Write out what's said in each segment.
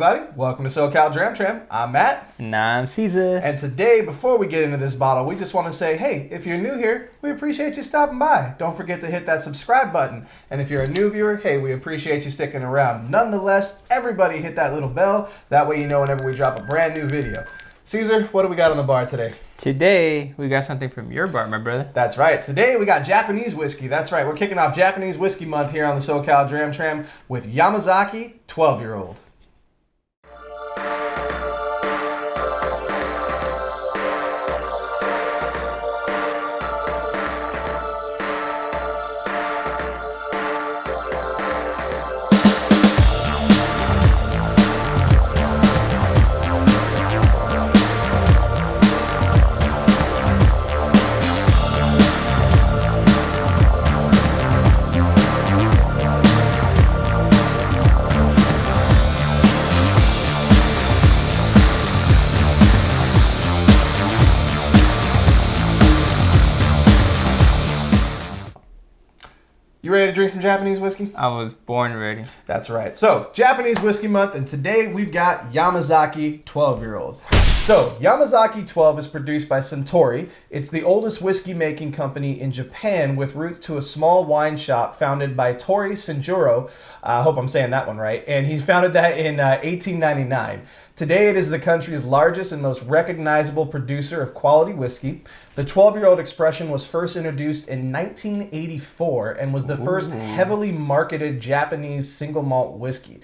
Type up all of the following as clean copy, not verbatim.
everybody. Welcome to SoCal Tram. I'm Matt. And I'm Cesar. And today, before we get into this bottle, we just want to say, hey, if you're new here, we appreciate you stopping by. Don't forget to hit that subscribe button. And if you're a new viewer, hey, we appreciate you sticking around. Nonetheless, everybody hit that little bell. That way you know whenever we drop a brand new video. Cesar, what do we got on the bar today? Today, we got something from your bar, my brother. That's right. Today, we got Japanese whiskey. That's right. We're kicking off Japanese Whiskey Month here on the SoCal Tram with Yamazaki 12-year-old. You ready to drink some Japanese whiskey? I was born ready. That's right. So, Japanese Whiskey Month, and today we've got Yamazaki 12-year-old. So, Yamazaki 12 is produced by Suntory. It's the oldest whiskey making company in Japan with roots to a small wine shop founded by Tori Senjuro. I hope I'm saying that one right. And he founded that in 1899. Today, it is the country's largest and most recognizable producer of quality whiskey. The 12-year-old expression was first introduced in 1984 and was the first heavily marketed Japanese single malt whiskey.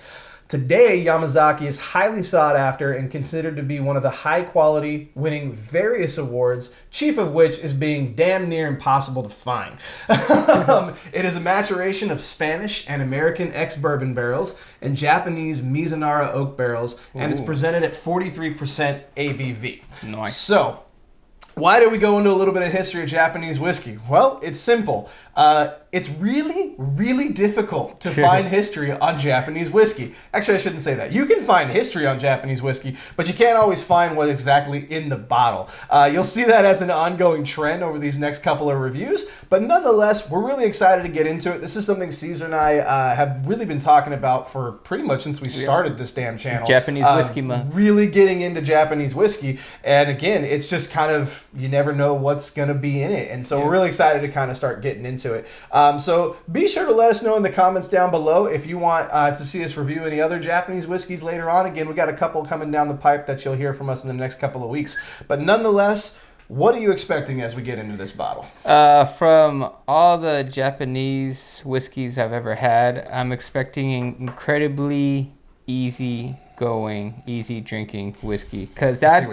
Today, Yamazaki is highly sought after and considered to be one of the high quality, winning various awards, chief of which is being damn near impossible to find. It is a maturation of Spanish and American ex-bourbon barrels and Japanese Mizunara oak barrels, and it's presented at 43% ABV. Nice. So, why do we go into a little bit of history of Japanese whiskey? Well, it's simple. It's really, really difficult to find history on Japanese whiskey. Actually, I shouldn't say that. You can find history on Japanese whiskey, but you can't always find what's exactly in the bottle. You'll see that as an ongoing trend over these next couple of reviews, but nonetheless, we're really excited to get into it. This is something Cesar and I have really been talking about for pretty much since we started this damn channel. Japanese Whiskey Month. Really getting into Japanese whiskey, and again, it's just kind of, you never know what's going to be in it, and so we're really excited to kind of start getting into it. So be sure to let us know in the comments down below if you want to see us review any other Japanese whiskeys later on. Again, we got a couple coming down the pipe that you'll hear from us in the next couple of weeks. But nonetheless, what are you expecting as we get into this bottle? From all the Japanese whiskeys I've ever had, I'm expecting an incredibly easy drinking whiskey, because that's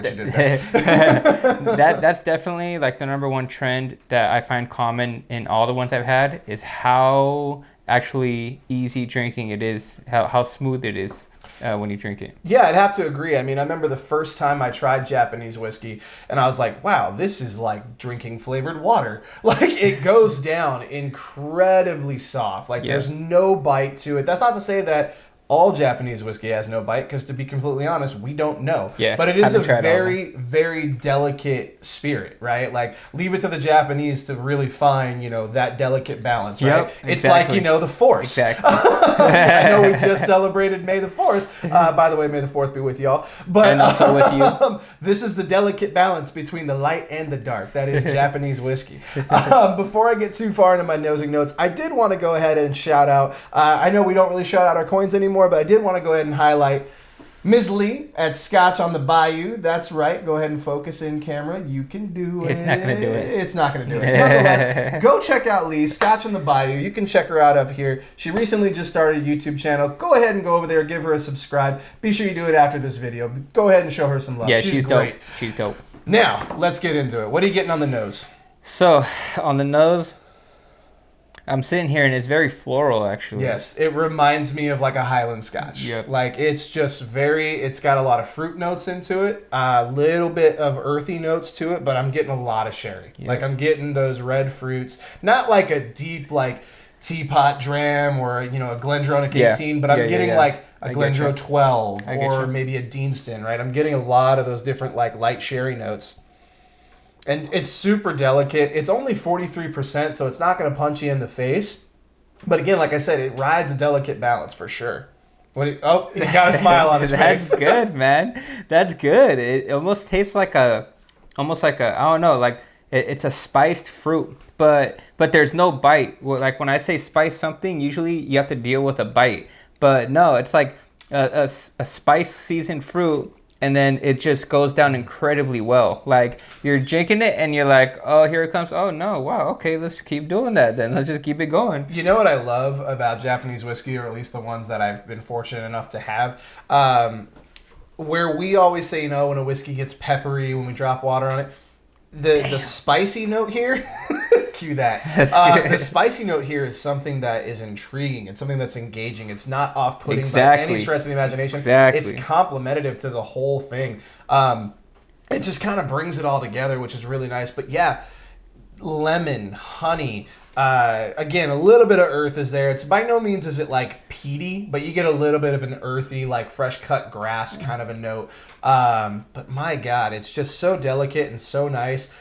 that's definitely like the number one trend that I find common in all the ones I've had, is how actually easy drinking it is, how smooth it is when you drink it. Yeah, I'd have to agree. I mean, I remember the first time I tried Japanese whiskey, and I was like, wow, this is like drinking flavored water. Like, it goes down incredibly soft. Like, there's no bite to it. That's not to say that all Japanese whiskey has no bite, because to be completely honest, we don't know. Yeah, but it is a very, very delicate spirit, right? Like, leave it to the Japanese to really find, that delicate balance, right? It's like, the Force. Exactly. I know we just celebrated May the 4th. By the way, May the 4th be with y'all. But, and also with you. This is the delicate balance between the light and the dark. That is Japanese whiskey. Before I get too far into my nosing notes, I did want to go ahead and shout out, I know we don't really shout out our coins anymore, but I did want to go ahead and highlight Ms. Lee at Scotch on the Bayou. That's right. Go ahead and focus in, camera. You can do it. It's not going to do it. It's not going to do it. Nonetheless, go check out Lee, Scotch on the Bayou. You can check her out up here. She recently just started a YouTube channel. Go ahead and go over there. Give her a subscribe. Be sure you do it after this video. Go ahead and show her some love. Yeah, she's great. Dope. She's dope. Now, let's get into it. What are you getting on the nose? So, on the nose, I'm sitting here and it's very floral, actually. Yes, it reminds me of like a Highland Scotch. Yep. Like, it's just it's got a lot of fruit notes into it, a little bit of earthy notes to it, but I'm getting a lot of sherry. Yep. Like, I'm getting those red fruits, not like a deep, like, teapot dram or, a Glendronach 18, but I'm getting like a Glendronach 12 or maybe a Deanston, right? I'm getting a lot of those different, like, light sherry notes. And it's super delicate. It's only 43%, so it's not going to punch you in the face. But again, like I said, it rides a delicate balance for sure. Oh, he's got a smile on his face. That's good, man. That's good. It almost tastes like I don't know, like it's a spiced fruit, but there's no bite. Like when I say spice something, usually you have to deal with a bite. But no, it's like a spice seasoned fruit, and then it just goes down incredibly well. Like you're drinking it and you're like, oh, here it comes. Oh no, wow, okay, let's keep doing that then. Let's just keep it going. You know what I love about Japanese whiskey, or at least the ones that I've been fortunate enough to have, where we always say, when a whiskey gets peppery, when we drop water on it, the spicy note here, cue that. The spicy note here is something that is intriguing. It's something that's engaging. It's not off-putting by any stretch of the imagination. Exactly. It's complementative to the whole thing. It just kind of brings it all together, which is really nice. But yeah, lemon, honey. Again, a little bit of earth is there. It's by no means is it like peaty, but you get a little bit of an earthy, like fresh cut grass kind of a note. But my God, it's just so delicate and so nice.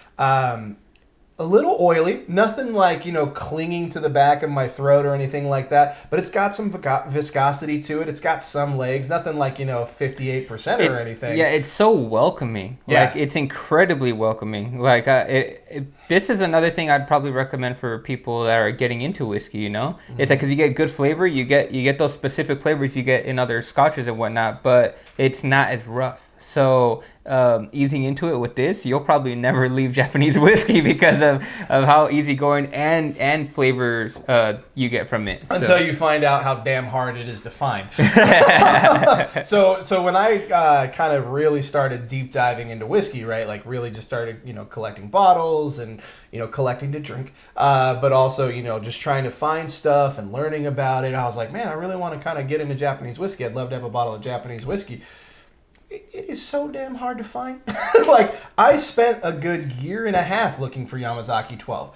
A little oily, nothing like, clinging to the back of my throat or anything like that, but it's got some viscosity to it. It's got some legs, nothing like, 58% or anything. Yeah, it's so welcoming. Yeah. Like, it's incredibly welcoming. Like, this is another thing I'd probably recommend for people that are getting into whiskey, Mm-hmm. It's like, because you get good flavor, you get those specific flavors you get in other scotches and whatnot, but it's not as rough. So easing into it with this, you'll probably never leave Japanese whiskey because of how easygoing and flavors you get from it. Until you find out how damn hard it is to find. So when I kind of really started deep diving into whiskey, right, like really just started, collecting bottles and, collecting to drink, but also, just trying to find stuff and learning about it, I was like, man, I really want to kind of get into Japanese whiskey. I'd love to have a bottle of Japanese whiskey. It is so damn hard to find. Like, I spent a good year and a half looking for Yamazaki 12.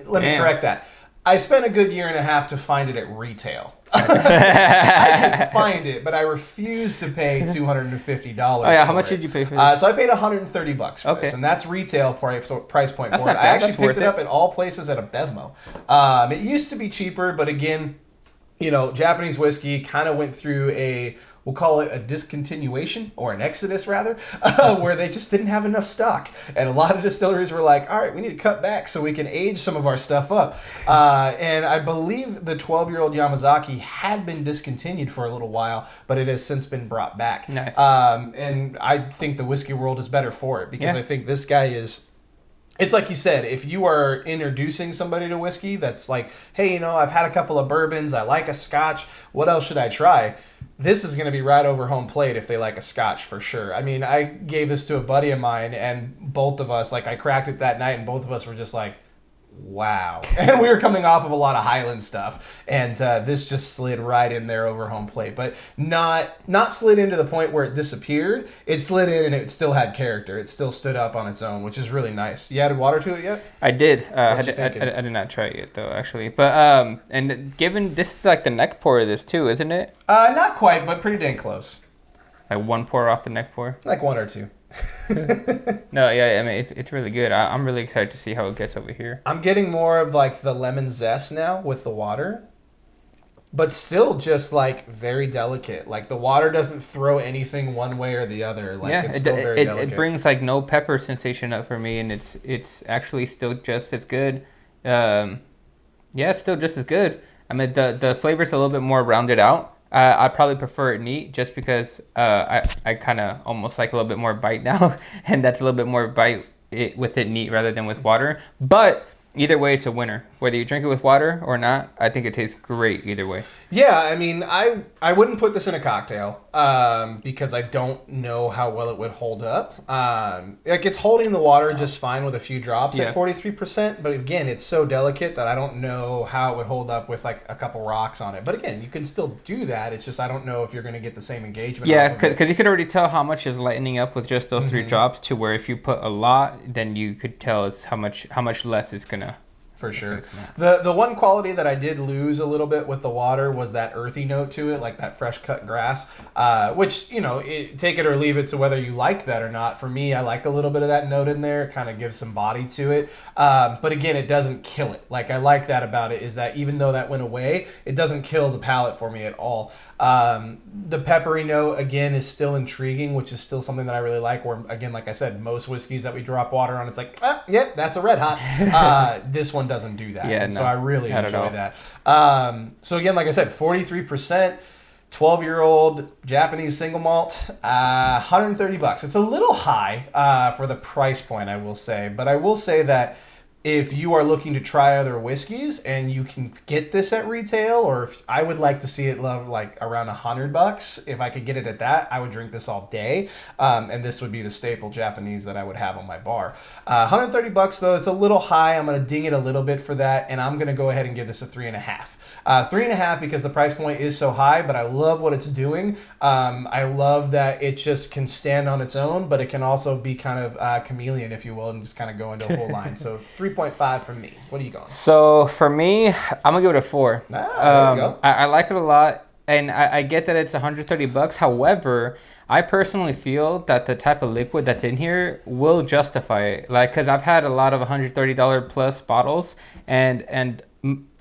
Let me correct that. I spent a good year and a half to find it at retail. I could find it, but I refused to pay $250. Oh yeah, how much did you pay for this? So I paid $130 for this, and that's retail price point That's for not it. bad. I actually That's worth picked it up at all places at a Bevmo. It used to be cheaper, but again, Japanese whiskey kind of went through we'll call it a discontinuation, or an exodus rather, where they just didn't have enough stock. And a lot of distilleries were like, all right, we need to cut back so we can age some of our stuff up. And I believe the 12-year-old Yamazaki had been discontinued for a little while, but it has since been brought back. Nice. And I think the whiskey world is better for it, because I think this guy is... It's like you said, if you are introducing somebody to whiskey that's like, hey, I've had a couple of bourbons, I like a scotch, what else should I try? This is going to be right over home plate if they like a scotch for sure. I mean, I gave this to a buddy of mine, and both of us, like, I cracked it that night, and both of us were just like, wow. And we were coming off of a lot of Highland stuff, and this just slid right in there over home plate, but not slid into the point where it disappeared. It slid in and it still had character. It still stood up on its own, which is really nice. You added water to it yet? I did. I did not try it yet though, actually. But and given this is like the neck pour of this too, isn't it? Not quite, but pretty dang close. Like one pour off the neck pour. Like one or two. No, yeah, I mean it's really good. I'm really excited to see how it gets over here. I'm getting more of like the lemon zest now with the water, but still just like very delicate. Like the water doesn't throw anything one way or the other. Like it's still very delicate. It brings like no pepper sensation up for me, and it's actually still just as good. Yeah, it's still just as good. I mean the flavor's a little bit more rounded out. I probably prefer it neat just because I kind of almost like a little bit more bite now, and that's a little bit more bite with it neat rather than with water. But either way, it's a winner. Whether you drink it with water or not, I think it tastes great either way. Yeah, I mean, I wouldn't put this in a cocktail because I don't know how well it would hold up. Like it's holding the water just fine with a few drops at 43%, but again, it's so delicate that I don't know how it would hold up with like a couple rocks on it. But again, you can still do that. It's just I don't know if you're going to get the same engagement. Yeah, because you could already tell how much is lightening up with just those 3 drops, to where if you put a lot, then you could tell it's how much less it's gonna For sure. The one quality that I did lose a little bit with the water was that earthy note to it, like that fresh cut grass, which, you know, take it or leave it to whether you like that or not. For me, I like a little bit of that note in there. It kind of gives some body to it. But again, it doesn't kill it. Like, I like that about it, is that even though that went away, it doesn't kill the palate for me at all. The peppery note, again, is still intriguing, which is still something that I really like, where, again, like I said, most whiskeys that we drop water on, it's like, yep, that's a red hot. This one doesn't do that. Yeah, so I really enjoy that. So again, like I said, 43%, 12-year-old Japanese single malt, $130. It's a little high for the price point, I will say. But I will say that if you are looking to try other whiskeys and you can get this at retail, or if I would like to see it like around $100, if I could get it at that, I would drink this all day. And this would be the staple Japanese that I would have on my bar. $130 though, it's a little high. I'm going to ding it a little bit for that, and I'm going to go ahead and give this a 3.5. 3.5 because the price point is so high, but I love what it's doing. I love that it just can stand on its own, but it can also be kind of chameleon, if you will, and just kind of go into a whole line. So 3.5 from me. What are you going? So for me, I'm gonna give it a 4. There you go. I like it a lot, and I get that it's $130. However, I personally feel that the type of liquid that's in here will justify it. Like, because I've had a lot of $130 plus bottles, and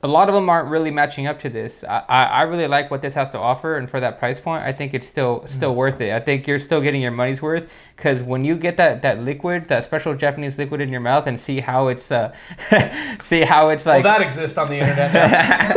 a lot of them aren't really matching up to this. I really like what this has to offer, and for that price point, I think it's still worth it. I think you're still getting your money's worth, because when you get that liquid, that special Japanese liquid in your mouth, and see how it's like. Well, that exists on the internet now.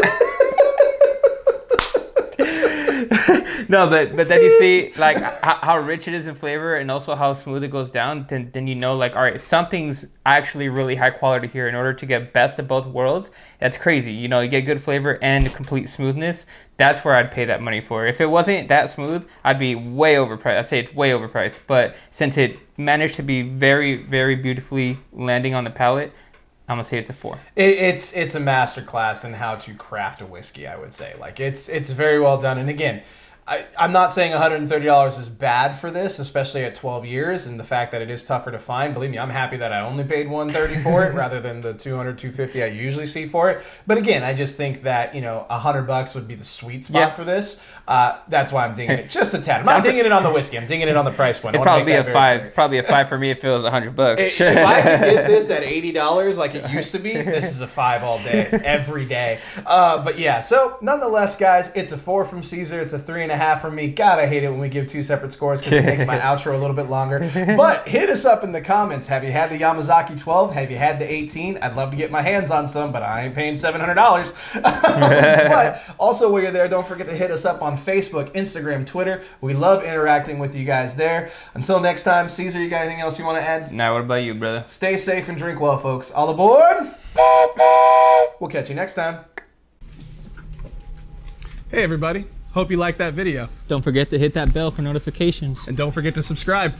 No, but then you see like how rich it is in flavor, and also how smooth it goes down. Then you know, like, all right, something's actually really high quality here. In order to get best of both worlds, that's crazy. You know, you get good flavor and complete smoothness. That's where I'd pay that money for. If it wasn't that smooth, I'd be way overpriced. I'd say it's way overpriced. But since it managed to be very, very beautifully landing on the palate, I'm gonna say it's a 4. It's a masterclass in how to craft a whiskey, I would say. Like, it's very well done. And again, I'm not saying $130 is bad for this, especially at 12 years, and the fact that it is tougher to find. Believe me, I'm happy that I only paid $130 for it rather than the $200, $250 I usually see for it. But again, I just think that, you know, $100 would be the sweet spot for this. That's why I'm dinging it just a tad. I'm not dinging it on the whiskey. I'm dinging it on the price point. It'd probably be a 5. Probably a 5 for me if it was $100. If I could get this at $80 like it used to be, this is a 5 all day, every day. But yeah, so nonetheless, guys, it's a 4 from Cesar. It's a 3.5 from me. God, I hate it when we give 2 separate scores because it makes my outro a little bit longer. But hit us up in the comments. Have you had the Yamazaki 12? Have you had the 18? I'd love to get my hands on some, but I ain't paying $700. But also, while you're there, don't forget to hit us up on Facebook, Instagram, Twitter. We love interacting with you guys there. Until next time, Cesar, you got anything else you want to add? Nah, what about you, brother? Stay safe and drink well, folks. All aboard! We'll catch you next time. Hey, everybody. Hope you liked that video. Don't forget to hit that bell for notifications. And don't forget to subscribe.